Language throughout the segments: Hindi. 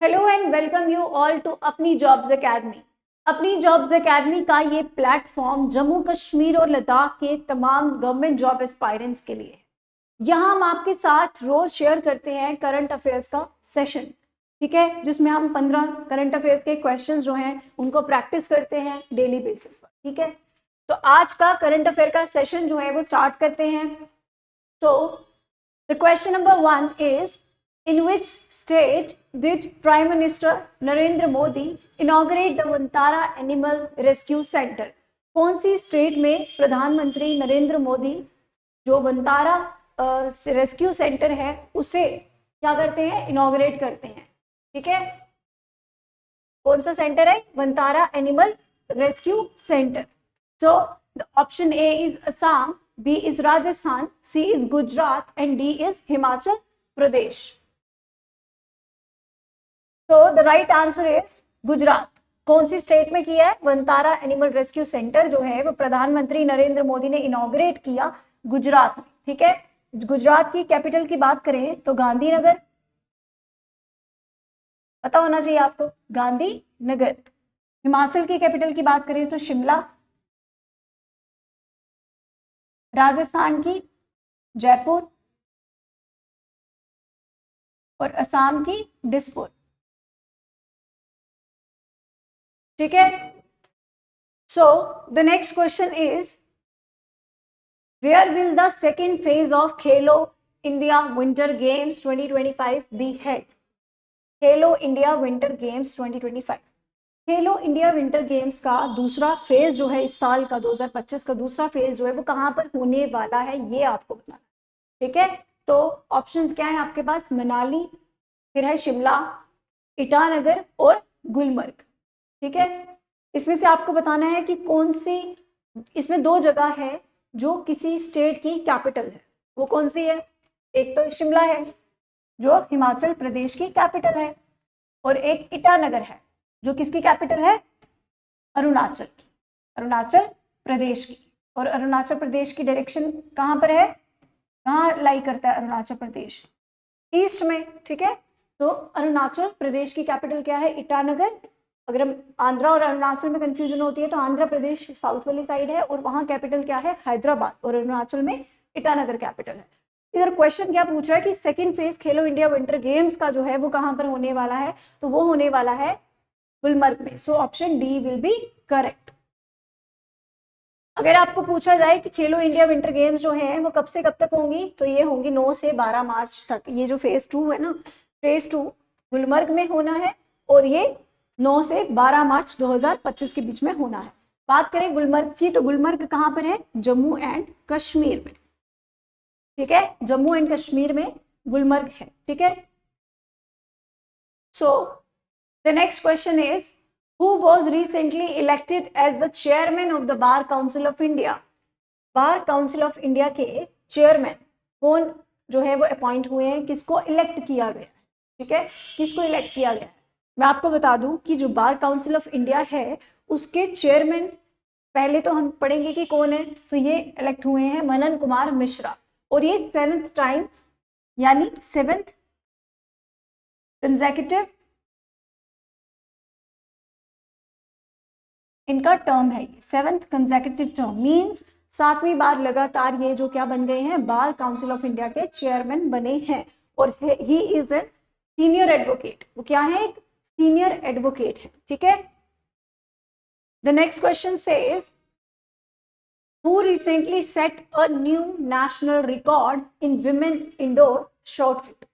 Hello and welcome you all to अपनी जॉब्स एकेडमी। अपनी जॉब्स एकेडमी का ये प्लेटफॉर्म जम्मू कश्मीर और लद्दाख के तमाम गवर्नमेंट जॉब एस्पायरेंट्स के लिए है। यहाँ हम आपके साथ रोज शेयर करते हैं करंट अफेयर्स का सेशन, ठीक है, जिसमें हम 15 करंट अफेयर्स के क्वेश्चंस जो हैं उनको प्रैक्टिस करते हैं डेली बेसिस पर, ठीक है। तो आज का करंट अफेयर का सेशन जो है वो स्टार्ट करते हैं। तो the question number 1 is, in which state did Prime Minister Narendra Modi inaugurate the Vantara Animal Rescue Center? कौन सी स्टेट में प्रधानमंत्री नरेंद्र मोदी जो वंतारा रेस्क्यू सेंटर है उसे क्या करते हैं, इनॉग्रेट करते हैं, ठीक है। कौन सा सेंटर है? Vantara animal rescue centre. So the option A is Assam, B is Rajasthan, C is Gujarat and D is Himachal Pradesh. तो the right answer is Gujarat. कौन सी स्टेट में किया है? वंतारा एनिमल रेस्क्यू सेंटर जो है वो प्रधानमंत्री नरेंद्र मोदी ने इनॉग्रेट किया गुजरात में, ठीक है। गुजरात की कैपिटल की बात करें तो गांधीनगर, पता होना चाहिए आपको, गांधीनगर। हिमाचल की कैपिटल की बात करें तो शिमला, राजस्थान की जयपुर और असम की दिसपुर, ठीक है। So the next question is, where will the second phase of Khelo India winter games 2025 be held? Khelo India winter games 2025, Khelo India winter games का दूसरा फेज जो है इस साल का 2025 का दूसरा फेज जो है वो कहां पर होने वाला है, ये आपको बताना, ठीक है। तो ऑप्शंस क्या है आपके पास? मनाली, फिर है शिमला, ईटानगर और गुलमर्ग, ठीक है। इसमें से आपको बताना है कि कौन सी, इसमें दो जगह है जो किसी स्टेट की कैपिटल है, वो कौन सी है? एक तो शिमला है जो हिमाचल प्रदेश की कैपिटल है, और एक ईटानगर है जो किसकी कैपिटल है? अरुणाचल की, अरुणाचल प्रदेश की। और अरुणाचल प्रदेश की डायरेक्शन कहां पर है? कहां लाई करता है अरुणाचल प्रदेश? ईस्ट में, ठीक है। तो अरुणाचल प्रदेश की कैपिटल क्या है? ईटानगर। अगर हम आंध्रा और अरुणाचल में कंफ्यूजन होती है तो आंध्र प्रदेश साउथ वाली साइड है और वहां कैपिटल क्या है? हैदराबाद, और अरुणाचल में ईटानगर कैपिटल है। इधर क्वेश्चन क्या पूछ रहा है कि सेकंड फेज खेलो इंडिया विंटर गेम्स का जो है वो कहां पर होने वाला है? तो वो होने वाला है गुलमर्ग में। So option D will be correct. अगर आपको पूछा जाए कि खेलो इंडिया विंटर गेम्स जो है वो कब से कब तक होंगी, तो ये होंगी 9 से 12 मार्च तक। ये जो फेज 2 है ना, फेज 2 गुलमर्ग में होना है और ये 9 से 12 मार्च 2025 के बीच में होना है। बात करें गुलमर्ग की तो गुलमर्ग कहां पर है? जम्मू एंड कश्मीर में, ठीक है। जम्मू एंड कश्मीर में गुलमर्ग है, ठीक है। So the next question is, who was recently elected as the chairman of the Bar Council of India? Bar council of India के चेयरमैन कौन जो है वो अपॉइंट हुए हैं, किसको इलेक्ट किया गया है, ठीक है, किसको इलेक्ट किया गया है? मैं आपको बता दूं कि जो बार काउंसिल ऑफ इंडिया है उसके चेयरमैन पहले तो हम पढ़ेंगे कि कौन है। तो ये इलेक्ट हुए हैं मनन कुमार मिश्रा, और ये 7th टाइम यानी 7th कंसेक्यूटिव इनका टर्म है। 7th कंसेक्यूटिव टर्म मींस 7वीं बार लगातार ये जो क्या बन गए हैं? बार काउंसिल ऑफ इंडिया के चेयरमैन बने हैं। और he is a senior advocate. वो क्या है? एक सीनियर एडवोकेट है, ठीक है। The next question says, who recently set a new national record in women indoor shot put?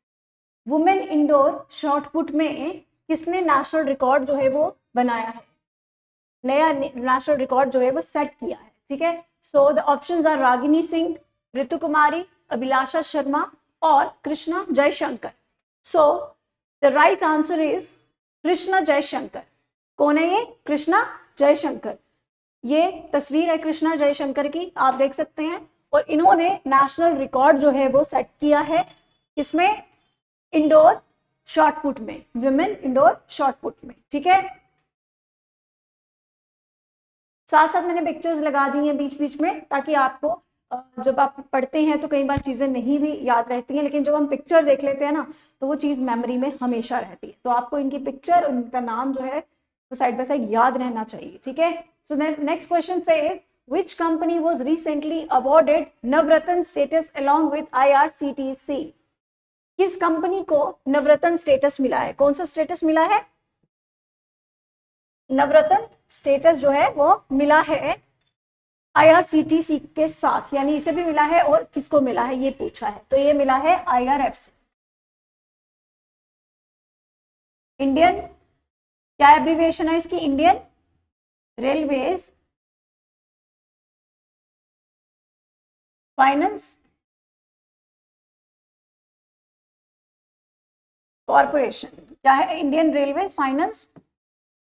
Women indoor shot put में किसने नेशनल रिकॉर्ड जो है वो बनाया है, नया नेशनल रिकॉर्ड जो है वो सेट किया है, ठीक है। So the options are Ragini Singh, Ritu Kumari, Abhilasha Sharma और Krishna Jaishankar. So the right answer is Krishna Jaishankar. कौन है ये? कृष्णा जयशंकर। ये तस्वीर है कृष्णा जयशंकर की, आप देख सकते हैं। और इन्होंने नेशनल रिकॉर्ड जो है वो सेट किया है इसमें, इंडोर शॉर्टपुट में, वुमेन इंडोर शॉर्टपुट में, ठीक है। साथ साथ मैंने पिक्चर्स लगा दी हैं बीच बीच में ताकि आपको जब आप पढ़ते हैं तो कई बार चीज़ें नहीं भी याद रहती हैं, लेकिन जब हम पिक्चर देख लेते हैं ना तो वो चीज़ मेमोरी में हमेशा रहती है। तो आपको इनकी पिक्चर, उनका नाम जो है वो साइड बाय साइड याद रहना चाहिए, ठीक है। सो नेक्स्ट क्वेश्चन से which company was recently awarded Navratna status along with IRCTC? किस कंपनी को नवरत्न स्टेटस मिला है? कौन सा स्टेटस मिला है? नवरत्न स्टेटस जो है वो मिला है IRCTC के साथ, यानी इसे भी मिला है और किसको मिला है ये पूछा है। तो ये मिला है IRFC, इंडियन, क्या एब्रीविएशन है इसकी? Indian railways finance corporation. क्या है? इंडियन रेलवेज फाइनेंस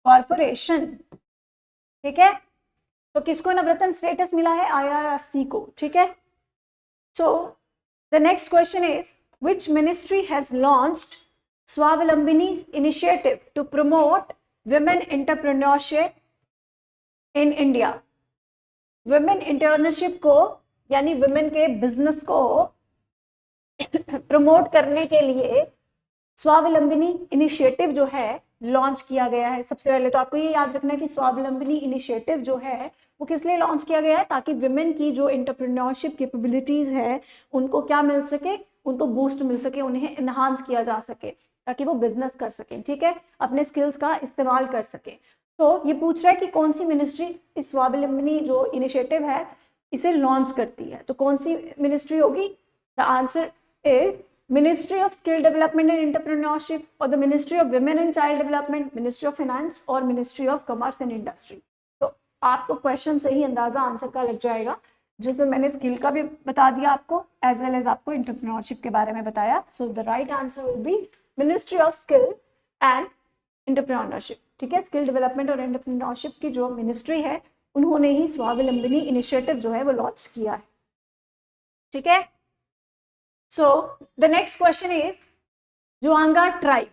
कॉरपोरेशन, ठीक है। तो किसको नवरत्न स्टेटस मिला है? IRFC को, ठीक है। So the next question is which ministry has launched स्वावलंबिनी initiative to promote women entrepreneurship in India? women entrepreneurship को यानी women के बिजनेस को प्रमोट करने के लिए स्वावलंबिनी इनिशिएटिव जो है लॉन्च किया गया है। सबसे पहले तो आपको ये याद रखना है कि स्वावलंबिनी इनिशिएटिव जो है वो किस लिए लॉन्च किया गया है? ताकि विमेन की जो एंटरप्रेन्योरशिप कैपेबिलिटीज है उनको क्या मिल सके? उनको बूस्ट मिल सके, उन्हें एनहांस किया जा सके ताकि वो बिजनेस कर सके, ठीक है, अपने स्किल्स का इस्तेमाल कर सके। तो ये पूछ रहा है कि कौन सी मिनिस्ट्री इस स्वावलंबिनी जो इनिशिएटिव है इसे लॉन्च करती है। तो कौन सी मिनिस्ट्री होगी? The answer is Ministry of Skill Development and Entrepreneurship, or the Ministry of Women and Child Development, Ministry of Finance और Ministry of Commerce and Industry। तो आपको क्वेश्चन से ही अंदाजा आंसर का लग जाएगा, जिसमें मैंने स्किल का भी बता दिया आपको एज वेल एज आपको एंटरप्रेन्योरशिप के बारे में बताया। सो the right answer will be ministry of skill and entrepreneurship, ठीक है। स्किल डेवलपमेंट और एंटरप्रेन्योरशिप की जो मिनिस्ट्री है उन्होंने ही स्वावलंबिनी इनिशिएटिव जो है वो लॉन्च किया है, ठीक है। So the next question is Juanga tribe.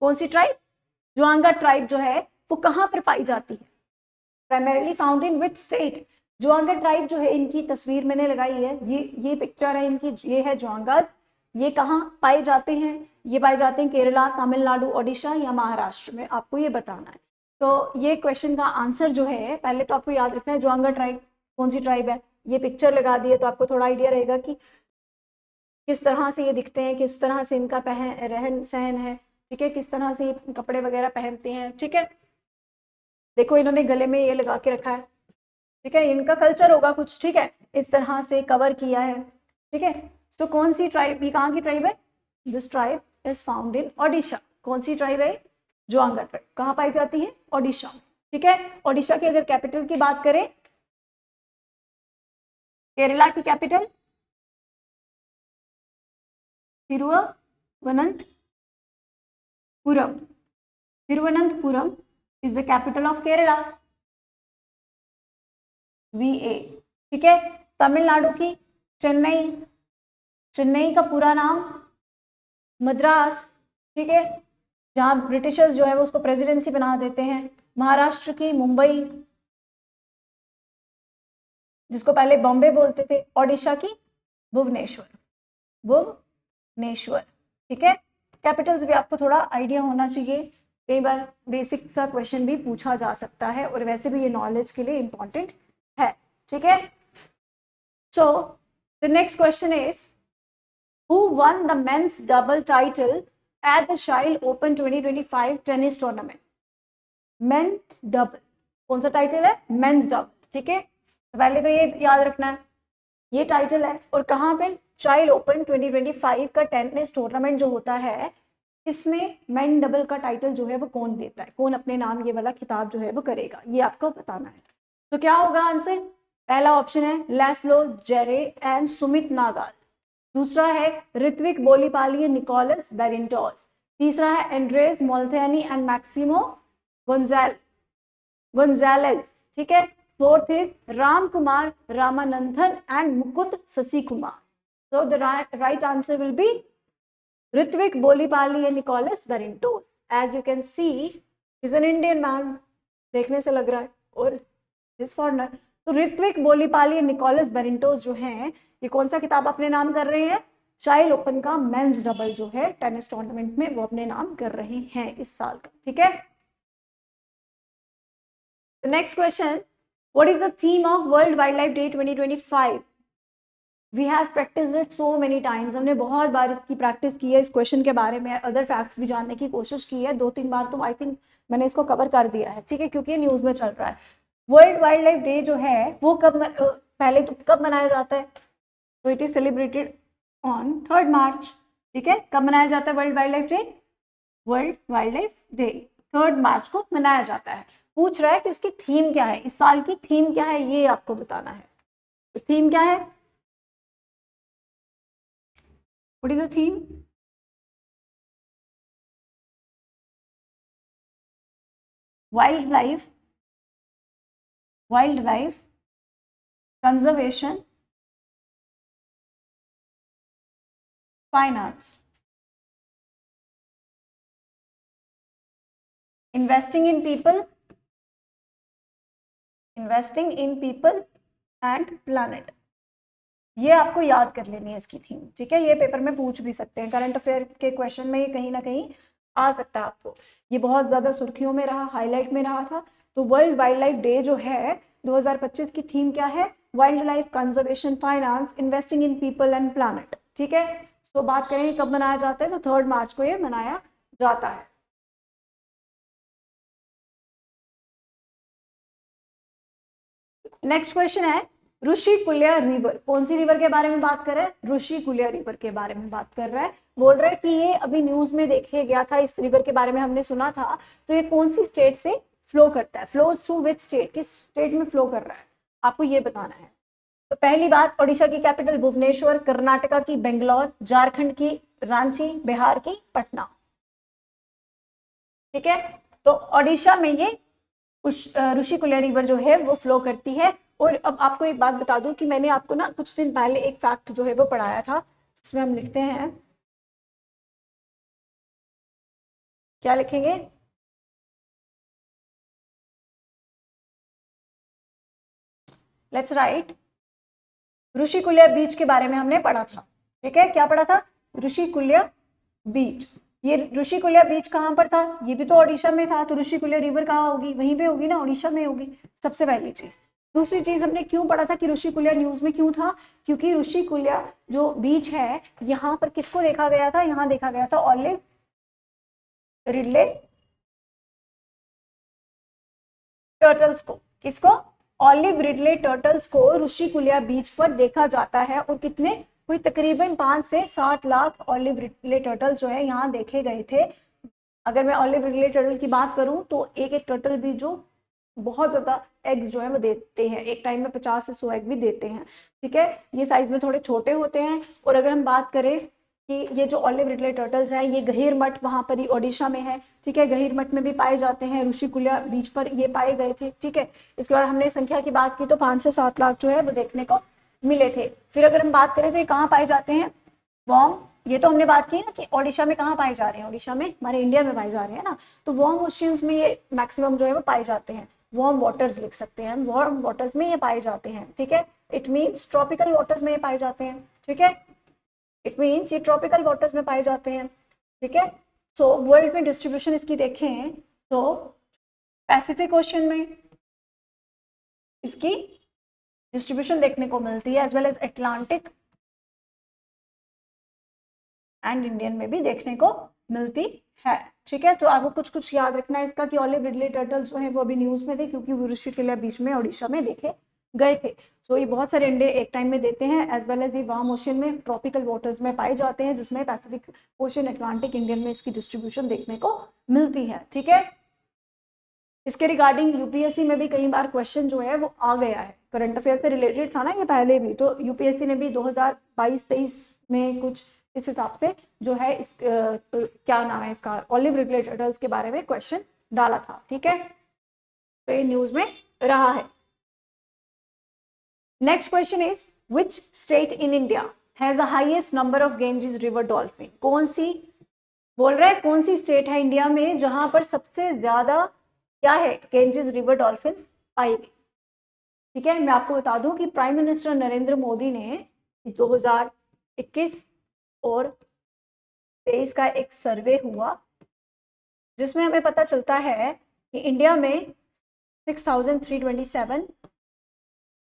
कौन सी ट्राइब? जुआंगा ट्राइब जो है वो कहाँ पर पाई जाती है? Primarily found in which state? Juanga tribe जो है, इनकी तस्वीर मैंने लगाई है, ये पिक्चर है इनकी, ये है जुआंगास। ये कहाँ पाए जाते हैं? ये पाए जाते हैं केरला, तमिलनाडु, ओडिशा या महाराष्ट्र में, आपको ये बताना है। तो ये क्वेश्चन का आंसर जो है, पहले तो आपको याद रखना है जुआंगा ट्राइब कौन सी ट्राइब है। ये पिक्चर लगा दी है तो आपको थोड़ा आइडिया रहेगा कि किस तरह से ये दिखते हैं, किस तरह से इनका रहन सहन है, ठीक है, किस तरह से ये कपड़े वगैरह पहनते हैं, ठीक है। देखो इन्होंने गले में ये लगा के रखा है, ठीक है, इनका कल्चर होगा कुछ, ठीक है, इस तरह से कवर किया है, ठीक है। तो कौन सी ट्राइब, ये कहाँ की ट्राइब है? This tribe is found in Odisha. कौन सी ट्राइब है? जुआंगा ट्राइब। कहाँ पाई जाती है? ओडिशा, ठीक है। ओडिशा की अगर कैपिटल की बात करें, केरला की capital Thiruvananthapuram. Thiruvananthapuram is the capital of Kerala, VA, ठीक है। तमिलनाडु की चेन्नई, चेन्नई का पूरा नाम मद्रास, ठीक है, जहां ब्रिटिशर्स जो है वो उसको प्रेसिडेंसी बना देते हैं। महाराष्ट्र की मुंबई, जिसको पहले बॉम्बे बोलते थे। ओडिशा की भुवनेश्वर, भुवनेश्वर, ठीक है। कैपिटल्स भी आपको थोड़ा आइडिया होना चाहिए, कई बार बेसिक सा क्वेश्चन भी पूछा जा सकता है और वैसे भी ये नॉलेज के लिए इंपॉर्टेंट है, ठीक है। So the next question is who won the men's double title at the Chile open 2025 tennis tournament? Men double, कौन सा टाइटल है? मेंस डबल, ठीक है। तो पहले तो ये याद रखना है ये टाइटल है, और कहाँ पे? चाइल्ड ओपन 2025 का टेनिस टूर्नामेंट जो होता है, इसमें मेन डबल का टाइटल जो है वो कौन देता है, कौन अपने नाम ये वाला खिताब जो है वो करेगा, ये आपको बताना है। तो क्या होगा आंसर? पहला ऑप्शन है लैस्लो जेरे एंड सुमित नागाल, दूसरा है ऋत्विक बोलीपाली एंड निकोलस बेरिंटोस, तीसरा है एंड्रेस मोल्थेनी एंड मैक्सिमो गोंजालेज, ठीक है। Fourth is Ram Kumar Ramanandan and Mukund Shashi Kumar. So the right answer will be Ritwik Bolipali and Nicholas Barintos. As you can see, he's an Indian man. देखने से लग रहा है, और this foreigner. तो ऋत्विक बोलीपाली और निकोलस बेरेंटोस जो हैं ये कौन सा खिताब अपने नाम कर रहे हैं? चाइल्ड ओपन का मेंस डबल जो है टेनिस टूर्नामेंट में वो अपने नाम कर रहे हैं इस साल का। ठीक है, next question, what is the theme of world wildlife day 2025? We have practised it so many times, हमने बहुत बार इसकी प्रैक्टिस की है, इस क्वेश्चन के बारे में अदर फैक्ट्स भी जानने की कोशिश की है, 2-3 बार तो आई थिंक मैंने इसको कवर कर दिया है। ठीक है, क्योंकि न्यूज में चल रहा है। वर्ल्ड वाइल्ड लाइफ डे जो है वो पहले तो कब मनाया जाता है? तो इट इज सेलिब्रेटेड ऑन 3 मार्च। ठीक है, कब मनाया जाता है world wildlife day? World wildlife day 3 मार्च को मनाया जाता है। पूछ रहा है कि उसकी थीम क्या है, इस साल की थीम क्या है, ये आपको बताना है। तो थीम क्या है? What is the theme? Wild life conservation finance, investing in people and planet. ये आपको याद कर लेनी है इसकी थीम। ठीक है, ये पेपर में पूछ भी सकते हैं, करंट अफेयर के क्वेश्चन में ये कहीं ना कहीं आ सकता है आपको। ये बहुत ज्यादा सुर्खियों में रहा, हाईलाइट में रहा था। तो वर्ल्ड वाइल्ड लाइफ डे जो है 2025 की थीम क्या है? Wild life conservation finance, investing in people and planet. ठीक है, तो बात करें कब मनाया जाता है, तो 3 मार्च को ये मनाया जाता है। नेक्स्ट क्वेश्चन है, ऋषिकुल्या रिवर, कौन सी रिवर के बारे में बात कर रहा है? ऋषिकुल्या रिवर के बारे में बात कर रहा है। बोल रहा है कि ये अभी न्यूज में देखे गया था, इस रिवर के बारे में हमने सुना था। तो ये कौन सी स्टेट से फ्लो करता है? फ्लोज थ्रू विच स्टेट, किस स्टेट में फ्लो कर रहा है, आपको ये बताना है। तो पहली बात, ओडिशा की कैपिटल भुवनेश्वर, कर्नाटका की बेंगलोर, झारखंड की रांची, बिहार की पटना। ठीक है, तो ओडिशा में ये ऋषिकुल्या रिवर जो है वो फ्लो करती है। और अब आपको एक बात बता दूं कि मैंने आपको ना कुछ दिन पहले एक फैक्ट जो है वो पढ़ाया था, जिसमें हम लिखते हैं, क्या लिखेंगे? लेट्स राइट, ऋषिकुल्या बीच के बारे में हमने पढ़ा था। ठीक है, क्या पढ़ा था? ऋषिकुल्या बीच। ये ऋषिकुल्या बीच कहाँ पर था? ये भी तो ओडिशा में था। तो ऋषिकुल्या रिवर कहाँ होगी? वहीं पे होगी ना, ओडिशा में होगी। सबसे पहली चीज। दूसरी चीज, हमने क्यों पढ़ा था कि ऋषिकुल्या न्यूज में क्यों था? क्योंकि ऋषिकुल्या जो बीच है यहाँ पर किसको देखा गया था? यहाँ देखा गया था ऑलिव रिडले टर्टल्स को। किसको? ऑलिव रिडले टर्टल्स को ऋषिकुल्या बीच पर देखा जाता है। और कितने? कोई तकरीबन 5 से 7 लाख ऑलिव रिडले टर्टल्स जो है यहाँ देखे गए थे। अगर मैं ऑलिव रिडले टर्टल की बात करूं तो एक एक टर्टल भी जो बहुत ज्यादा एग्स जो है वो देते हैं, एक टाइम में 50 से 100 एग भी देते हैं। ठीक है, ये साइज में थोड़े छोटे होते हैं। और अगर हम बात करें कि ये जो ऑलिव रिडले टर्टल्स हैं, ये गहीर मठ वहां पर ही ओडिशा में है। ठीक है, गहीर मठ में भी पाए जाते हैं, ऋषिकुल्या बीच पर ये पाए गए थे। ठीक है, इसके बाद हमने संख्या की बात की तो 5 से 7 लाख जो है वो देखने को मिले थे। फिर अगर हम बात करें तो ये कहाँ पाए जाते हैं? वॉर्म, ये तो हमने बात की ना कि ओडिशा में कहाँ पाए जा रहे हैं, ओडिशा में हमारे इंडिया में पाए जा रहे हैं ना। तो वार्म ओशियंस में ये मैक्सिमम जो है वो पाए जाते हैं। वार्म वाटर्स लिख सकते हैं हम, वार्म वाटर्स में ये पाए जाते हैं। ठीक है, इट मीन्स ट्रॉपिकल वाटर्स में ये पाए जाते हैं। ठीक है, इट मीन्स ये ट्रॉपिकल वाटर्स में पाए जाते हैं। ठीक है, सो वर्ल्ड में डिस्ट्रीब्यूशन इसकी देखें तो पैसिफिक ओशन में इसकी डिस्ट्रीब्यूशन देखने को मिलती है, as well as Atlantic and Indian में भी देखने को मिलती है। ठीक है, तो आपको कुछ कुछ याद रखना है इसका कि ऑलिव रिडले टर्टल जो है वो अभी न्यूज में थे, क्योंकि वो ऋषिकुल्या बीच में ओडिशा में देखे गए थे। सो ये बहुत सारे अंडे एक टाइम में देते हैं, एज वेल एज ये वार्म ओशन में ट्रॉपिकल वाटर्स में पाए जाते हैं, जिसमें पैसिफिक ओशन, अटलांटिक, इंडियन में इसकी डिस्ट्रीब्यूशन देखने को मिलती है। ठीक है, इसके रिगार्डिंग यूपीएससी में भी कई बार क्वेश्चन जो है वो आ गया है, करंट अफेयर से रिलेटेड था ना ये पहले भी। तो यूपीएससी ने भी 2022-23 में कुछ इस हिसाब से जो है इस क्या नाम है इसका, ऑलिव रिडले टर्टल्स के बारे में क्वेश्चन डाला था। ठीक है, तो ये न्यूज में रहा है। Next question is, which state in India has the highest number of Ganges river dolphin? कौन सी, बोल रहा है कौन सी स्टेट है इंडिया में जहां पर सबसे ज्यादा क्या है, गेंजेस रिवर डॉल्फिन पाई गई? ठीक है, मैं आपको बता दूं कि प्राइम मिनिस्टर नरेंद्र मोदी ने 2021 और 23 का एक सर्वे हुआ जिसमें हमें पता चलता है कि इंडिया में 6327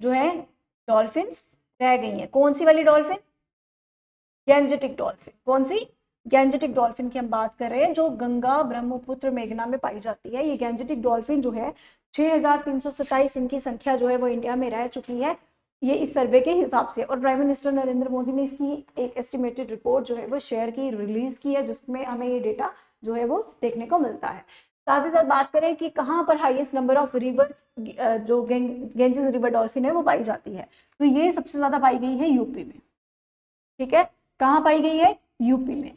जो है डॉल्फिन्स रह गई हैं। कौन सी वाली डॉल्फिन? Gangetic dolphin. कौन सी? गैंजेटिक डॉल्फिन की हम बात कर रहे हैं, जो गंगा, ब्रह्मपुत्र, मेघना में पाई जाती है। ये गैंजेटिक डॉल्फिन जो है 6327 इनकी संख्या जो है वो इंडिया में रह चुकी है, ये इस सर्वे के हिसाब से। और प्राइम मिनिस्टर नरेंद्र मोदी ने इसकी एक एस्टिमेटेड रिपोर्ट जो है वो शेयर की, रिलीज की है, जिसमें हमें ये डेटा जो है वो देखने को मिलता है। साथ ही साथ बात करें कि कहाँ पर हाईएस्ट नंबर ऑफ रिवर जो गेंजेस रिवर डॉल्फिन है वो पाई जाती है, तो ये सबसे ज्यादा पाई गई है यूपी में। ठीक है, कहाँ पाई गई है? यूपी में।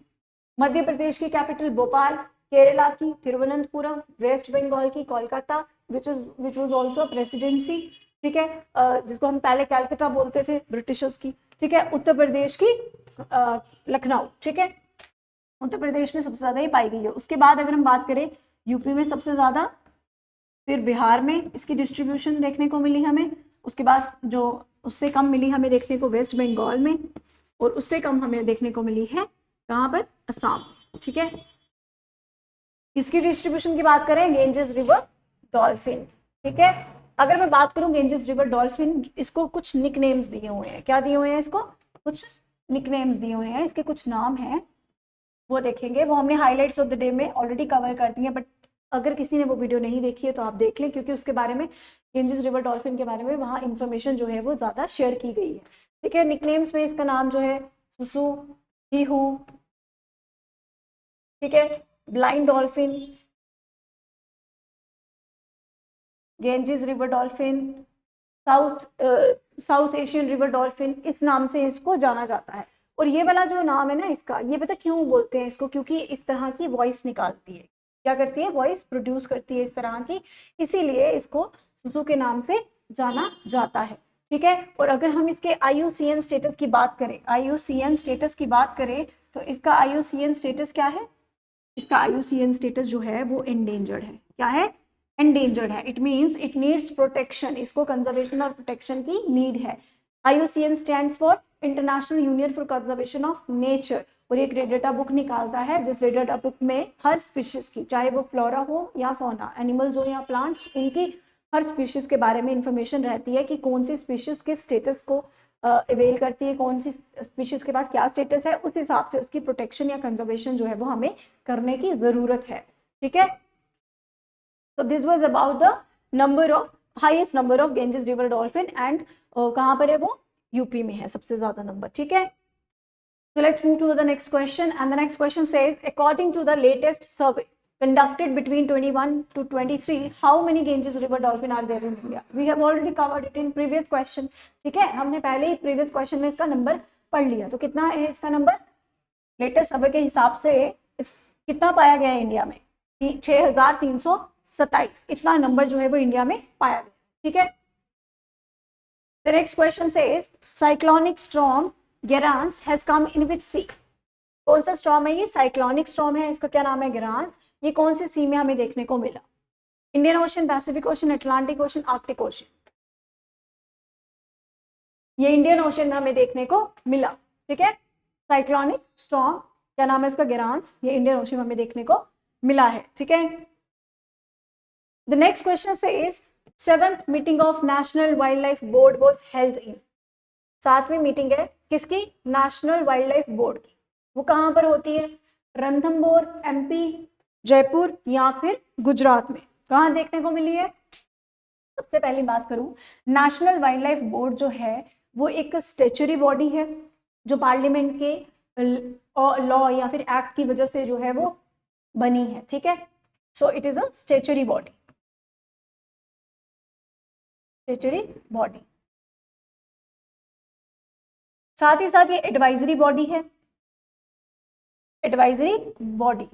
मध्य प्रदेश की कैपिटल भोपाल, केरला की तिरुवनंतपुरम, वेस्ट बंगाल की Kolkata which was also presidency. ठीक है, जिसको हम पहले कैलकाटा बोलते थे ब्रिटिशर्स की। ठीक है, उत्तर प्रदेश की लखनऊ। ठीक है, उत्तर प्रदेश में सबसे ज्यादा ही पाई गई है। उसके बाद अगर हम बात करें यूपी में सबसे ज्यादा, फिर बिहार में इसकी डिस्ट्रीब्यूशन देखने को मिली हमें। उसके बाद जो उससे कम मिली हमें देखने को वेस्ट बंगाल में, और उससे कम हमें देखने को मिली है कहाँ पर? असम। ठीक है, इसकी डिस्ट्रीब्यूशन की बात करें गेंजेस रिवर डॉल्फिन। ठीक है, अगर मैं बात करूं गेंजेस रिवर डॉल्फिन, इसको कुछ निकनेम्स दिए हुए हैं। क्या दिए हुए हैं इसको? कुछ निकनेम्स दिए हुए हैं, इसके कुछ नाम हैं, वो देखेंगे। वो हमने हाईलाइट्स ऑफ द डे में ऑलरेडी कवर कर दिए, बट अगर किसी ने वो वीडियो नहीं देखी है तो आप देख लें, क्योंकि उसके बारे में, गेंजेस रिवर डॉल्फिन के बारे में वहाँ इंफॉर्मेशन जो है वो ज़्यादा शेयर की गई है। ठीक है, निकनेम्स में इसका नाम जो है सुसु, हीहू, ठीक है, blind dolphin, Ganges river dolphin, south Asian river dolphin, इस नाम से इसको जाना जाता है। और ये वाला जो नाम है ना इसका, ये पता क्यों बोलते हैं इसको? क्योंकि इस तरह की वॉइस निकालती है। क्या करती है? वॉइस प्रोड्यूस करती है इस तरह की, इसीलिए इसको सुसु के नाम से जाना जाता है। ठीक है, और अगर हम इसके IUCN स्टेटस की बात करें, IUCN स्टेटस की बात करें, तो इसका IUCN स्टेटस क्या है? इसका IUCN स्टेटस जो है वो एंडेंजर्ड है। क्या है? एंडेंजर्ड है। It means it needs protection, इसको कंजर्वेशन और प्रोटेक्शन की नीड है। IUCN stands for international union for conservation of nature, और एक रेड डाटा बुक निकालता है, जिस रेड डाटा बुक में हर स्पीशीज की, चाहे वो फ्लोरा हो या फौना, एनिमल्स हो या प्लांट्स, इनकी हर स्पीशीज के बारे में इंफॉर्मेशन रहती है कि कौन सी स्पीशीज के स्टेटस को अवेल करती है, कौन सी स्पीशीज के पास क्या स्टेटस है, उस हिसाब से उसकी प्रोटेक्शन या कंजर्वेशन जो है वो हमें करने की जरूरत है। ठीक है, so this was about the number of highest number of Ganges river dolphin and कहाँ पर है वो? यूपी में है सबसे ज्यादा नंबर। ठीक है, so let's move to the next question, and the next question says according to the latest survey conducted between 21 to 23 how many Ganges river dolphin are there in India? We have already covered it in previous question. ठीक है, हमने पहले ही previous question में इसका नंबर पढ़ लिया। तो कितना है इसका नंबर? लेटेस्ट सर्वे के हिसाब से कितना पाया गया है इंडिया में? 6327, इतना नंबर जो है वो इंडिया में पाया गया। ठीक है, the next question says cyclonic storm Garance has come in which sea? कौन सा स्टॉर्म है ये? साइक्लोनिक स्टॉर्म है, इसका क्या नाम है? गेरांस। ये कौन से सी में हमें देखने को मिला? Indian ocean, Pacific ocean, Atlantic ocean, Arctic ocean? ये इंडियन ओशन में हमें देखने को मिला। ठीक है, साइक्लोनिक स्टॉर्म, क्या नाम है उसका? गेरांस। ये इंडियन ओशन में हमें देखने को मिला है। ठीक है, the next question says is 7th meeting of national wildlife board was held in? 7वीं मीटिंग है किसकी? नेशनल वाइल्ड लाइफ बोर्ड की। वो कहां पर होती है? रणथंभौर, MP, जयपुर या फिर गुजरात में? कहां देखने को मिली है? सबसे पहली बात करूं, नेशनल वाइल्ड लाइफ बोर्ड जो है वो एक स्टेचुरी बॉडी है, जो पार्लियामेंट के लॉ या फिर एक्ट की वजह से जो है वो बनी है। ठीक है, so it is a statutory body, statutory body. साथ ही साथ ये एडवाइजरी बॉडी है, advisory body,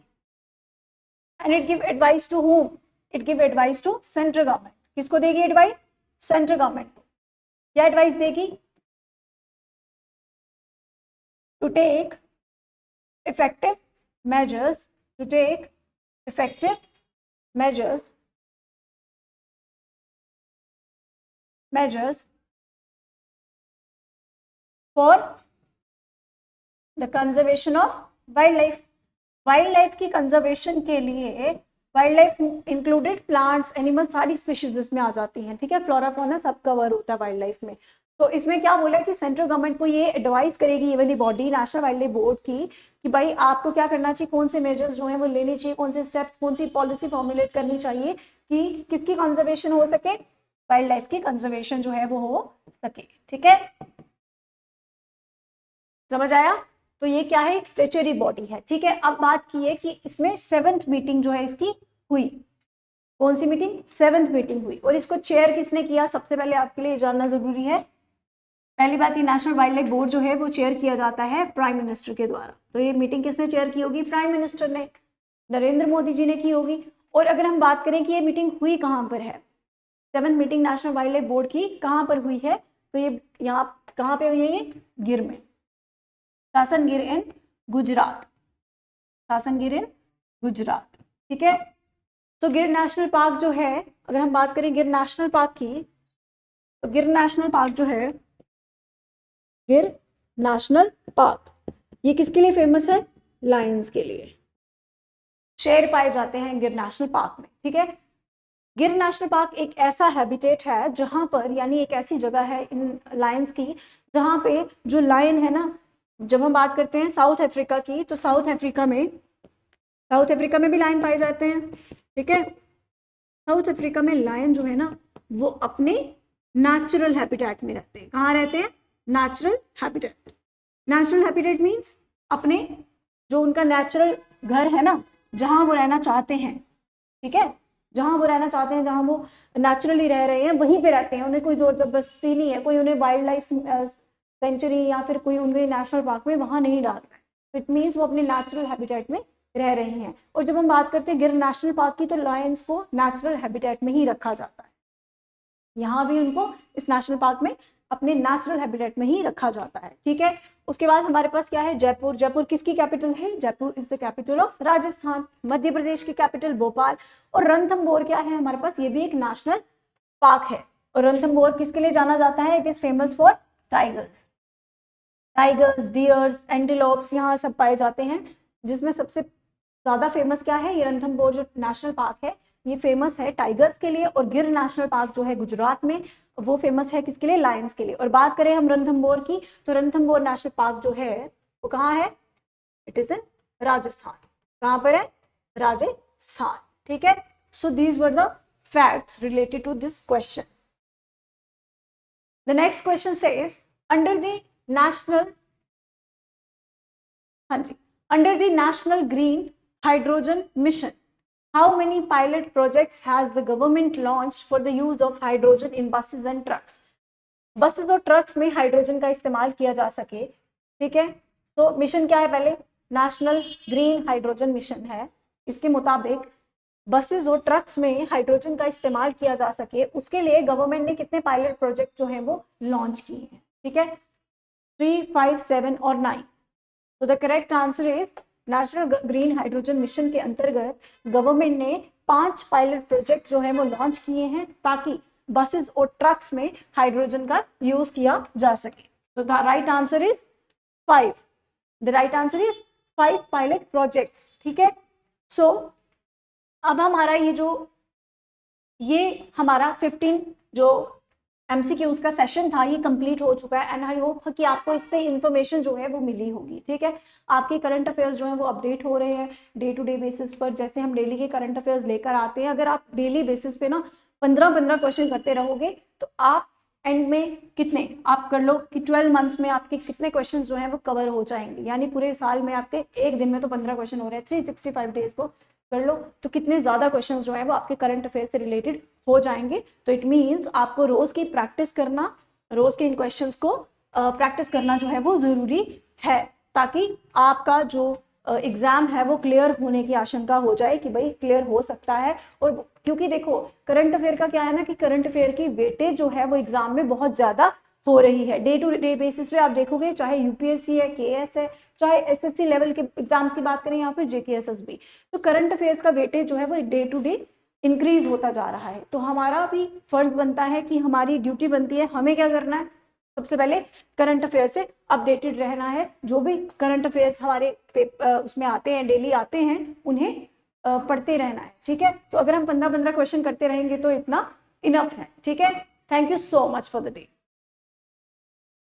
and it give advice to whom? It give advice to central government. किसको देगी एडवाइस? सेंट्रल गवर्नमेंट को। क्या एडवाइस देगी? To take effective measures, to take effective measures measures for the conservation of wildlife. Wild life की कंजर्वेशन के लिए wild life included plants, animal, सारी स्पीशीज इसमें आ जाती हैं, ठीक है, फ्लोरा फौना सब कवर होता है वाइल्ड लाइफ में। तो इसमें क्या बोला है कि सेंट्रल गवर्नमेंट को ये एडवाइस करेगी ये वाली body national wildlife board की कि भाई आपको क्या करना चाहिए, कौन से मेजर्स जो है वो लेने चाहिए, कौन से स्टेप्स, कौन सी पॉलिसी फॉर्मुलेट करनी चाहिए कि किसकी कंजर्वेशन हो सके, वाइल्ड लाइफ की कंजर्वेशन जो है वो हो सके, ठीक है, समझ आया। तो ये क्या है, एक स्टेचुरी बॉडी है, ठीक है। अब बात की है कि इसमें 7th मीटिंग जो है इसकी हुई, कौन सी मीटिंग, 7th मीटिंग हुई, और इसको चेयर किसने किया, सबसे पहले आपके लिए जानना जरूरी है। पहली बात, ये नेशनल वाइल्ड लाइफ बोर्ड जो है वो चेयर किया जाता है प्राइम मिनिस्टर के द्वारा। तो ये मीटिंग किसने चेयर की होगी, प्राइम मिनिस्टर ने, नरेंद्र मोदी जी ने की होगी। और अगर हम बात करें कि ये मीटिंग हुई कहाँ पर है, 7th meeting national wildlife board की कहाँ पर हुई है, तो ये यहाँ कहाँ पे हुई है, ये गिर में, सासन-गिर इन गुजरात, सासन-गिर इन गुजरात, ठीक है। तो गिर नेशनल पार्क जो है, अगर हम बात करें गिर नेशनल पार्क की, तो गिर नेशनल पार्क जो है, गिर नेशनल पार्क ये किसके लिए फेमस है, लायंस के लिए, शेर पाए जाते हैं गिर नेशनल पार्क में, ठीक है। गिर नेशनल पार्क एक ऐसा हैबिटेट है जहां पर, यानी एक ऐसी जगह है इन लायंस की जहां पे जो लायन है ना, जब हम बात करते हैं साउथ अफ्रीका की, तो साउथ अफ्रीका में भी लायन पाए जाते हैं, ठीक है। साउथ अफ्रीका में लायन जो है ना वो अपने नेचुरल हैबिटेट में रहते हैं, कहाँ रहते हैं, natural habitat. Natural habitat means अपने जो उनका नेचुरल घर है ना, जहां वो रहना चाहते हैं, ठीक है, जहां वो रहना चाहते हैं, जहां वो नेचुरली रह रहे हैं वहीं पे रहते हैं, उन्हें कोई जबरदस्ती नहीं है, कोई उन्हें वाइल्ड लाइफ सेंचुरी या फिर कोई उनके नेशनल पार्क में वहां नहीं डाल रहा है। इट मीन्स वो अपने नेचुरल हैबिटेट में रह रहे हैं। और जब हम बात करते हैं गिर नेशनल पार्क की, तो लायंस को नेचुरल हैबिटेट में ही रखा जाता है, यहाँ भी उनको इस नेशनल पार्क में अपने नेचुरल हैबिटेट में ही रखा जाता है, ठीक है। उसके बाद हमारे पास क्या है, जयपुर। जयपुर किसकी कैपिटल है, Jaipur is the capital of Rajasthan. Madhya Pradesh की कैपिटल भोपाल। और रणथंभौर क्या है हमारे पास, ये भी एक नेशनल पार्क है। और रणथंभौर किसके लिए जाना जाता है, it is famous for tigers, dears, antelopes यहाँ सब पाए जाते हैं, जिसमें सबसे ज्यादा फेमस क्या है, ये रणथंभौर जो नेशनल पार्क है ये फेमस है टाइगर्स के लिए। और गिर नेशनल पार्क जो है गुजरात में, वो फेमस है किसके लिए, लायंस के लिए। और बात करें हम रणथंभौर की, तो रणथंभौर नेशनल पार्क जो है वो कहाँ है, इट इज इन राजस्थान। कहाँ पर है, राजस्थान, ठीक है। So these were the facts related to this question. The next question says under the national, हाँ जी, under the national green hydrogen mission, how many pilot projects has the government launched for the use of hydrogen in buses and trucks? Buses और ट्रक्स में हाइड्रोजन का इस्तेमाल किया जा सके, ठीक है। तो मिशन क्या है, पहले नेशनल ग्रीन हाइड्रोजन मिशन है। इसके मुताबिक बसेस और ट्रक्स में हाइड्रोजन का इस्तेमाल किया जा सके, उसके लिए गवर्नमेंट ने कितने पायलट प्रोजेक्ट जो है वो लॉन्च किए हैं, ठीक है, 3, 5, 7 और 9। तो the correct answer is national green hydrogen mission के अंतर्गत गवर्नमेंट ने 5 पायलट प्रोजेक्ट जो है वो लॉन्च किए हैं ताकि बसेस और ट्रक्स में हाइड्रोजन का यूज किया जा सके। तो the right answer is 5, the right answer is 5 pilot projects, ठीक है। सो अब हमारा ये हमारा 15 जो MCQs का सेशन था ये कंप्लीट हो चुका है। एंड आई होप कि आपको इससे इंफॉर्मेशन जो है वो मिली होगी, ठीक है। आपके करंट अफेयर्स जो है वो अपडेट हो रहे हैं डे टू डे बेसिस पर, जैसे हम डेली के करंट अफेयर्स लेकर आते हैं। अगर आप डेली बेसिस पे ना 15-15 क्वेश्चन करते रहोगे तो आप एंड में कितने, आप कर लो कि 12 मंथ्स में आपके कितने क्वेश्चन जो हैं वो कवर हो जाएंगे, यानी पूरे साल में आपके एक दिन में तो 15 क्वेश्चन हो रहे हैं, 365 डेज को कर लो तो कितने ज़्यादा क्वेश्चंस जो है वो आपके करंट अफेयर से रिलेटेड हो जाएंगे। तो इट मीन्स आपको रोज़ की प्रैक्टिस करना, रोज़ के इन क्वेश्चंस को प्रैक्टिस करना जो है वो ज़रूरी है, ताकि आपका जो एग्ज़ाम है वो क्लियर होने की आशंका हो जाए कि भाई क्लियर हो सकता है। और क्योंकि देखो करंट अफेयर का क्या है ना कि करंट अफेयर की वेटेज जो है वो एग्ज़ाम में बहुत ज़्यादा हो रही है। डे टू डे बेसिस पे आप देखोगे, चाहे यूपीएससी है, केएस है, चाहे एसएससी लेवल के एग्जाम्स की बात करें, यहाँ पे जेकेएसएस भी, तो करंट अफेयर्स का वेटेज जो है वो डे टू डे इंक्रीज होता जा रहा है। तो हमारा भी फर्ज बनता है कि हमारी ड्यूटी बनती है, हमें क्या करना है, सबसे पहले करंट अफेयर से अपडेटेड रहना है। जो भी करंट अफेयर्स हमारे उसमें आते हैं, डेली आते हैं, उन्हें पढ़ते रहना है। ठीक है, तो अगर हम 15-15 क्वेश्चन करते रहेंगे तो इतना इनफ है। ठीक है, thank you so much for the day.